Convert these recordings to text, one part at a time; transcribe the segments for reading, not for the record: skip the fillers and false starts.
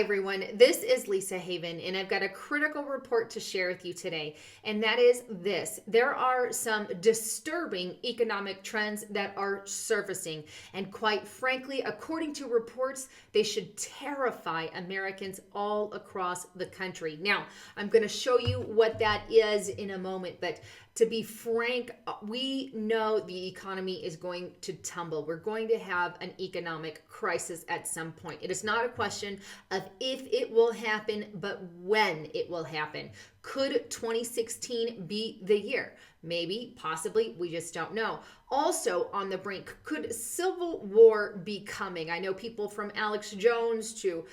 everyone. This is Lisa Haven, and I've got a critical report to share with you today. And that is this: there are some disturbing economic trends that are surfacing. And quite frankly, according to reports, they should terrify Americans all across the country. Now, I'm going to show you what that is in a moment. But to be frank, we know the economy is going to tumble. We're going to have an economic crisis at some point. It is not a question of if it will happen, but when it will happen. Could 2016 be the year? Maybe, possibly, we just don't know. Also on the brink, could civil war be coming? I know people from Alex Jones to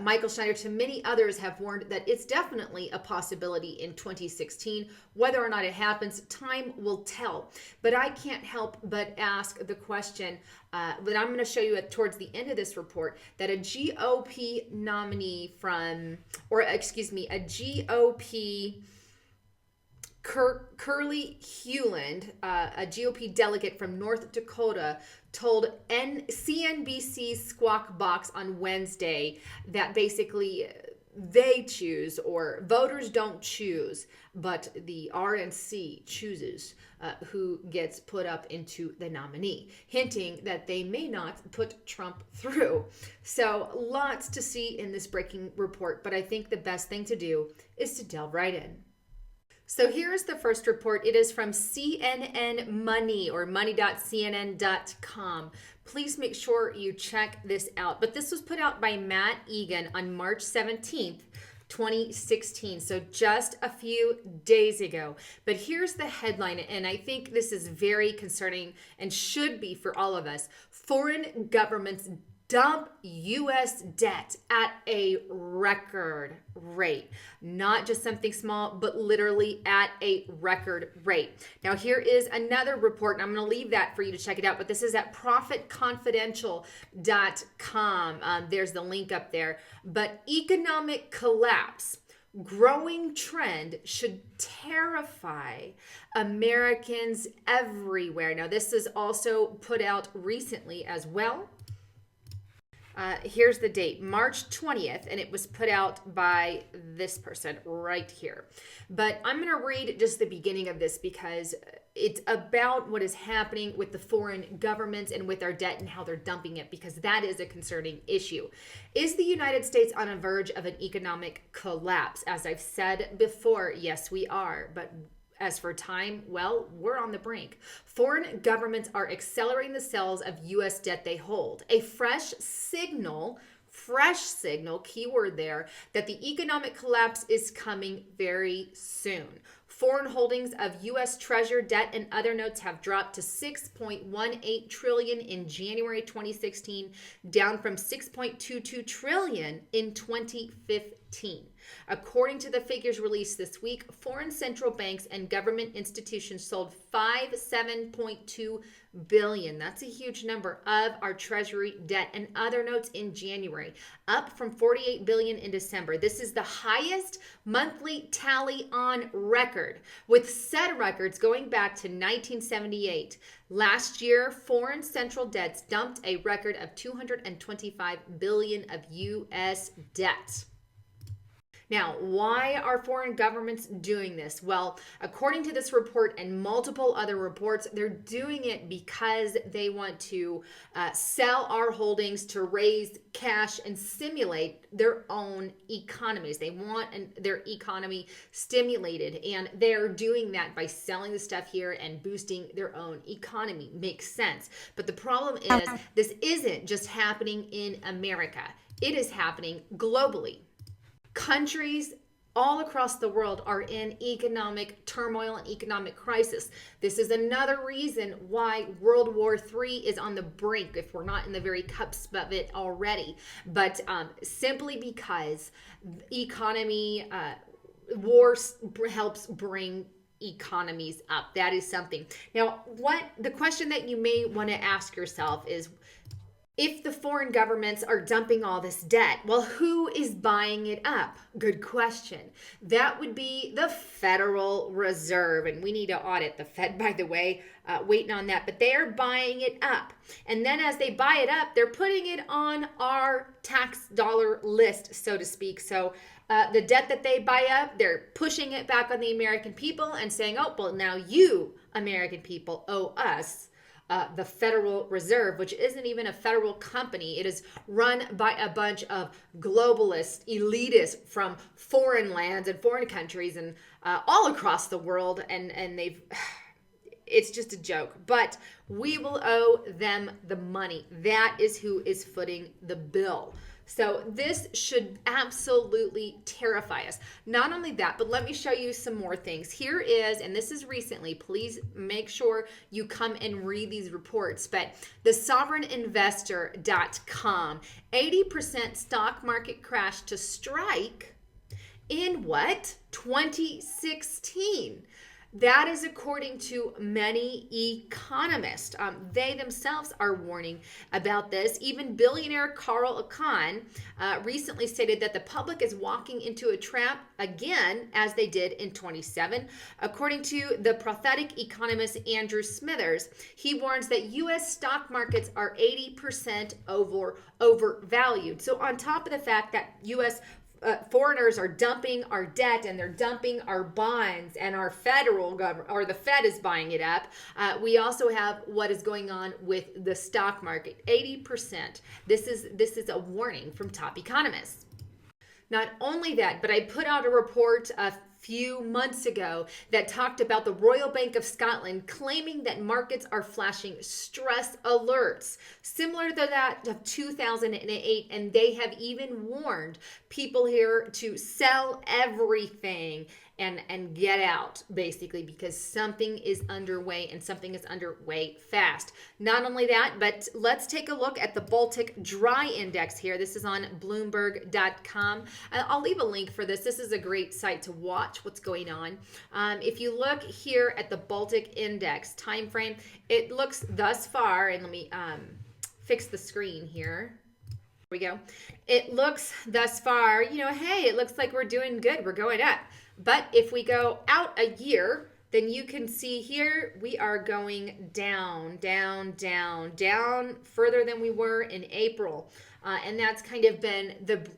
Michael Schneider to many others have warned that it's definitely a possibility in 2016. Whether or not it happens, time will tell. But I can't help but ask the question that I'm going to show you towards the end of this report, that a GOP nominee from, or excuse me, a GOP Curly Hewland, a GOP delegate from North Dakota, told CNBC's Squawk Box on Wednesday that basically they choose, or voters don't choose, but the RNC chooses who gets put up into the nominee, hinting that they may not put Trump through. So lots to see in this breaking report, but I think the best thing to do is to delve right in. So here's the first report. It is from CNN Money, or money.cnn.com. Please make sure you check this out. But this was put out by Matt Egan on March 17th, 2016. So just a few days ago. But here's the headline, and I think this is very concerning and should be for all of us. Foreign governments dump U.S. debt at a record rate. Not just something small, but literally at a record rate. Now, here is another report, and I'm going to leave that for you to check it out, but this is at profitconfidential.com. There's the link up there. But economic collapse, growing trend should terrify Americans everywhere. Now, this is also put out recently as well. Here's the date, March 20th, and it was put out by this person right here. But I'm going to read just the beginning of this because it's about what is happening with the foreign governments and with our debt and how they're dumping it, because that is a concerning issue. Is the United States on the verge of an economic collapse? As I've said before, yes, we are, but as for time, well, we're on the brink. Foreign governments are accelerating the sales of U.S. debt they hold. A fresh signal, keyword there, that the economic collapse is coming very soon. Foreign holdings of U.S. Treasury debt and other notes have dropped to $6.18 trillion in January 2016, down from $6.22 trillion in 2015. According to the figures released this week, foreign central banks and government institutions sold $57.2 billion. That's a huge number of our Treasury debt and other notes in January, up from $48 billion in December. This is the highest monthly tally on record, with said records going back to 1978. Last year, foreign central debts dumped a record of $225 billion of U.S. debt. Now, why are foreign governments doing this? Well, according to this report and multiple other reports, they're doing it because they want to sell our holdings to raise cash and stimulate their own economies. They want their economy stimulated, and they're doing that by selling the stuff here and boosting their own economy. Makes sense. But the problem is, this isn't just happening in America. It is happening globally. Countries all across the world are in economic turmoil and economic crisis. This is another reason why World War III is on the brink, if we're not in the very cusp of it already. But simply because economy, war helps bring economies up. That is something. Now, the question that you may want to ask yourself is, If the foreign governments are dumping all this debt, well, who is buying it up? Good question. That would be the Federal Reserve. And we need to audit the Fed, by the way, waiting on that. But they are buying it up. And then as they buy it up, they're putting it on our tax dollar list, so to speak. So the debt that they buy up, they're pushing it back on the American people and saying, oh, well, now you, American people, owe us the Federal Reserve, which isn't even a federal company. It is run by a bunch of globalists, elitists from foreign lands and foreign countries and all across the world. And they've, it's just a joke. But we will owe them the money. That is who is footing the bill. So this should absolutely terrify us. Not only that, but let me show you some more things. Here is, and this is recently, please make sure you come and read these reports, but the sovereigninvestor.com, 80% stock market crash to strike in what? 2016. That is according to many economists. They themselves are warning about this. Even billionaire Carl Icahn recently stated that the public is walking into a trap again, as they did in 27. According to the prophetic economist Andrew Smithers, he warns that U.S. stock markets are 80% overvalued. So on top of the fact that U.S. Foreigners are dumping our debt and they're dumping our bonds and our federal government or the Fed is buying it up. We also have what is going on with the stock market. 80%. This is a warning from top economists. Not only that, but I put out a report a few months ago that talked about the Royal Bank of Scotland claiming that markets are flashing stress alerts, similar to that of 2008, and they have even warned people here to sell everything and get out, basically, because something is underway and something is underway fast. Not only that, but let's take a look at the Baltic Dry Index here. This is on Bloomberg.com. I'll leave a link for this. This is a great site to watch what's going on. If you look here at the Baltic Index time frame, it looks thus far, and let me fix the screen here. There we go. It looks thus far, hey, it looks like we're doing good. We're going up. But if we go out a year, then you can see here we are going down, down, down, down further than we were in April. And that's kind of been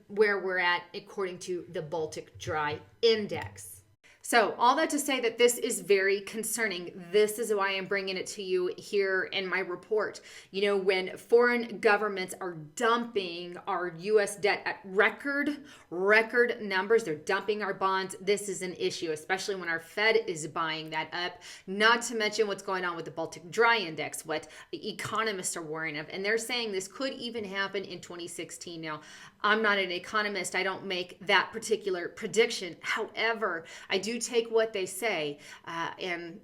where we're at according to the Baltic Dry Index. So all that to say that this is very concerning. This is why I'm bringing it to you here in my report. When foreign governments are dumping our U.S. debt at record numbers, they're dumping our bonds. This is an issue, especially when our Fed is buying that up. Not to mention what's going on with the Baltic Dry Index, what the economists are warning of. And they're saying this could even happen in 2016. Now, I'm not an economist. I don't make that particular prediction. However, I do take what they say and,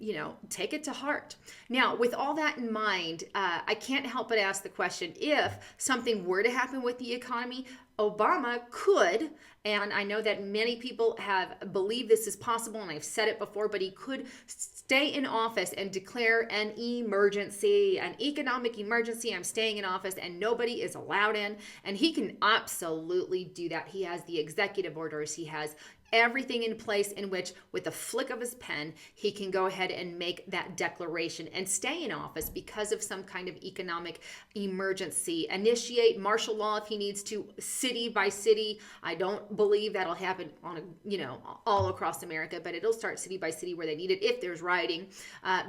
take it to heart. Now, with all that in mind, I can't help but ask the question, if something were to happen with the economy, Obama could, and I know that many people have believed this is possible, and I've said it before, but he could stay in office and declare an emergency, an economic emergency. I'm staying in office and nobody is allowed in. And he can absolutely do that. He has the executive orders. He has everything in place in which, with a flick of his pen, he can go ahead and make that declaration and stay in office because of some kind of economic emergency. Initiate martial law if he needs to, city by city. I don't believe that'll happen on all across America, but it'll start city by city where they need it if there's rioting.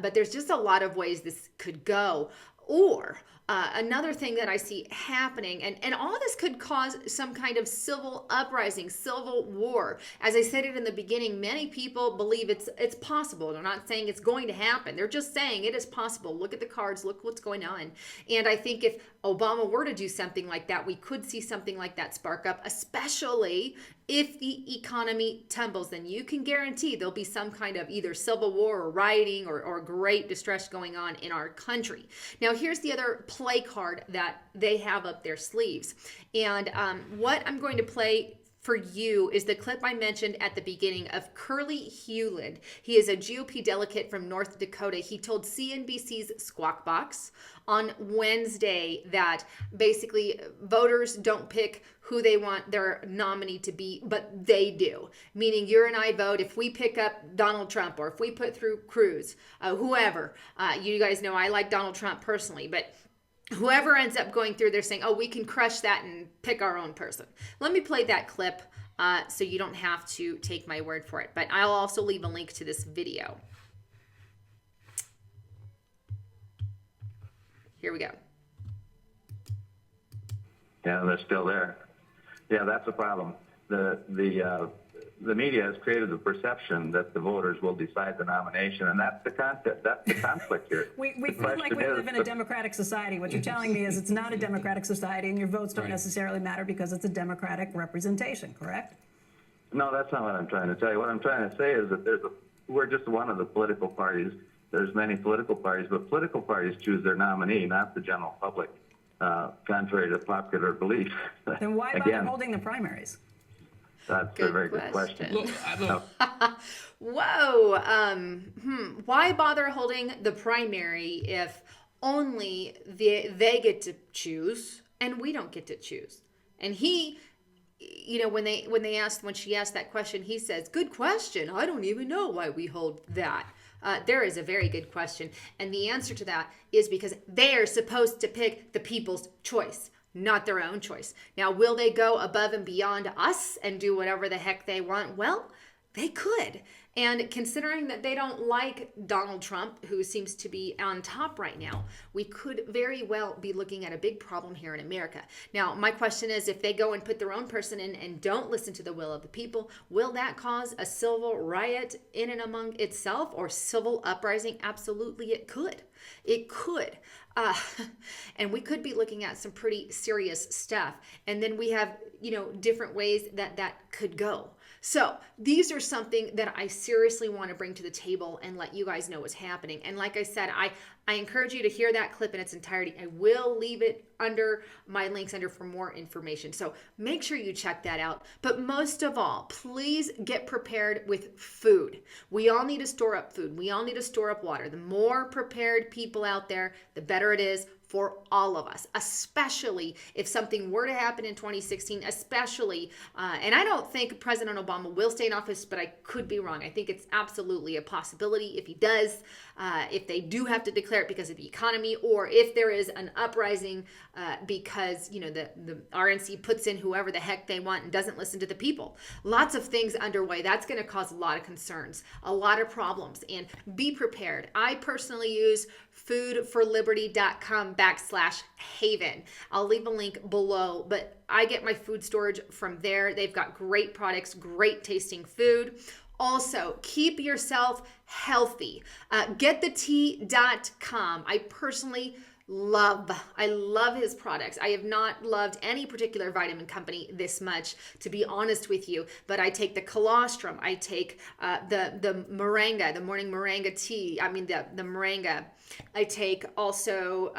But there's just a lot of ways this could go. Or another thing that I see happening, and all of this could cause some kind of civil uprising, civil war. As I said it in the beginning, many people believe it's possible. They're not saying it's going to happen. They're just saying it is possible. Look at the cards. Look what's going on. And I think if Obama were to do something like that, we could see something like that spark up, especially if the economy tumbles. Then you can guarantee there'll be some kind of either civil war or rioting or great distress going on in our country. Now, here's the other play card that they have up their sleeves. And what I'm going to play for you is the clip I mentioned at the beginning of Curly Hewland. He is a GOP delegate from North Dakota. He told CNBC's Squawk Box on Wednesday that basically voters don't pick who they want their nominee to be, but they do. Meaning you and I vote if we pick up Donald Trump or if we put through Cruz, whoever. You guys know I like Donald Trump personally, but whoever ends up going through, they're saying, oh, we can crush that and pick our own person. Let me play that clip so you don't have to take my word for it. But I'll also leave a link to this video. Here we go. Yeah, they're still there. Yeah, that's a problem. The media has created the perception that the voters will decide the nomination, and that's the concept. That's the conflict here. We feel like we live in a democratic society. What you're telling me is it's not a democratic society, and your votes don't necessarily matter because it's a democratic representation, correct? No, that's not what I'm trying to tell you. What I'm trying to say is that we're just one of the political parties. There's many political parties, but political parties choose their nominee, not the general public, contrary to popular belief. Then why bother holding the primaries? That's a very good question. Look. Whoa. Why bother holding the primary if only they get to choose and we don't get to choose? And he, when she asked that question, he says, good question. I don't even know why we hold that. There is a very good question. And the answer to that is because they are supposed to pick the people's choice, not their own choice. Now, will they go above and beyond us and do whatever the heck they want? Well, they could. And considering that they don't like Donald Trump, who seems to be on top right now, we could very well be looking at a big problem here in America. Now, my question is, if they go and put their own person in and don't listen to the will of the people, will that cause a civil riot in and among itself or civil uprising? Absolutely, it could. It could. And we could be looking at some pretty serious stuff. And then we have, different ways that could go. So these are something that I seriously want to bring to the table and let you guys know what's happening. And like I said, I encourage you to hear that clip in its entirety. I will leave it under my links under for more information. So make sure you check that out. But most of all, please get prepared with food. We all need to store up food. We all need to store up water. The more prepared people out there, the better it is for all of us, especially if something were to happen in 2016, especially, and I don't think President Obama will stay in office, but I could be wrong. I think it's absolutely a possibility if he does, if they do have to declare it because of the economy, or if there is an uprising because, the RNC puts in whoever the heck they want and doesn't listen to the people. Lots of things underway. That's going to cause a lot of concerns, a lot of problems, and be prepared. I personally use foodforliberty.com/haven. I'll leave a link below, but I get my food storage from there. They've got great products, great tasting food. Also, keep yourself healthy. Getthetea.com. I personally love his products. I have not loved any particular vitamin company this much, to be honest with you, but I take the colostrum, I take the moringa, the morning moringa tea, the moringa. I take also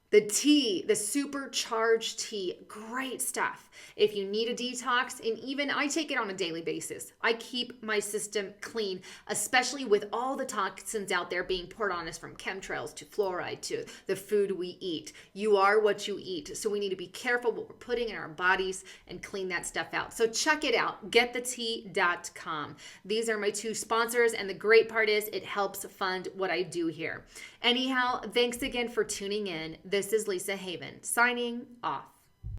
the tea, the supercharged tea, great stuff. If you need a detox, and even I take it on a daily basis. I keep my system clean, especially with all the toxins out there being poured on us, from chemtrails to fluoride to the food we eat. You are what you eat. So we need to be careful what we're putting in our bodies and clean that stuff out. So check it out, getthetea.com. These are my two sponsors, and the great part is it helps fund what I do here. Anyhow, thanks again for tuning in. This is Lisa Haven, signing off.